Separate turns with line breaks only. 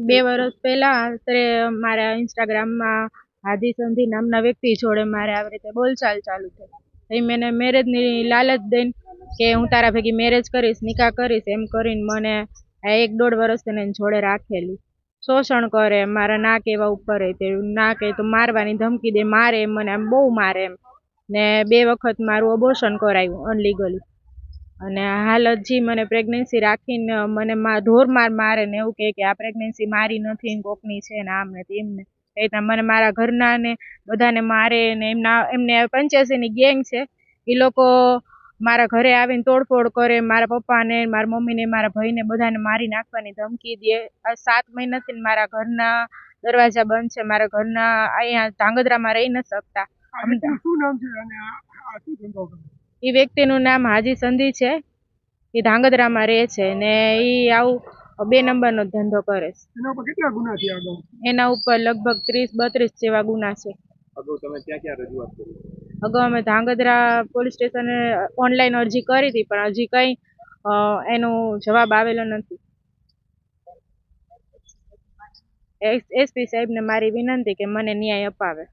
2 વર્ષ પહેલા મારા ઇન્સ્ટાગ્રામમાં હાદી સંધી નામના વ્યક્તિ જોડે મારે આવી રીતે બોલચાલ ચાલુ થઈ. મને મેરેજની લાલચ દઈને કે હું તારા ભેગી મેરેજ કરીશ, નિકાહ કરીશ, એમ કરીને મને 1-1.5 વર્ષ એને જોડે રાખેલી. શોષણ કરે, મારા ના કહેવા ઉપર તે ના કહે તો મારવાની ધમકી દે, મારે મને આમ બહુ મારે એમ. ને 2 વખત મારું અબોર્શન કરાવ્યું અનલીગલી. અને હાલ હજી મને પ્રેગ્નન્સી રાખીને મને ઢોરમાર મારે ને એવું કહે કે આ પ્રેગ્નન્સી મારી નથી ને કોકની છે ને આમ ને તેમને. એ મને મારા ઘરના ને બધાને મારે ને એમને 85ની ગેંગ છે. એ લોકો મારા ઘરે આવીને તોડફોડ કરે, મારા પપ્પાને, મારા મમ્મીને, મારા ભાઈને બધાને મારી નાખવાની ધમકી દે. આ 7 મહિનાથી મારા ઘરના દરવાજા બંધ છે. મારા ઘરના અહીંયા ધાંગધ્રામાં રહી નથી શકતા. એ વ્યક્તિનું નામ હાજી સંધી છે. એ ધાંગધ્રામાં રહે છે ને એ આવું 2 નંબરનો ધંધો કરે છે. એના ઉપર લગભગ 30-32 જેવા ગુના છે. અગાઉ અમે ધાંગધ્રા પોલીસ સ્ટેશને ઓનલાઈન અરજી કરી હતી, પણ હજી કંઈ એનો જવાબ આવેલો નથી. એસપી સાહેબને મારી વિનંતી કે મને ન્યાય અપાવે.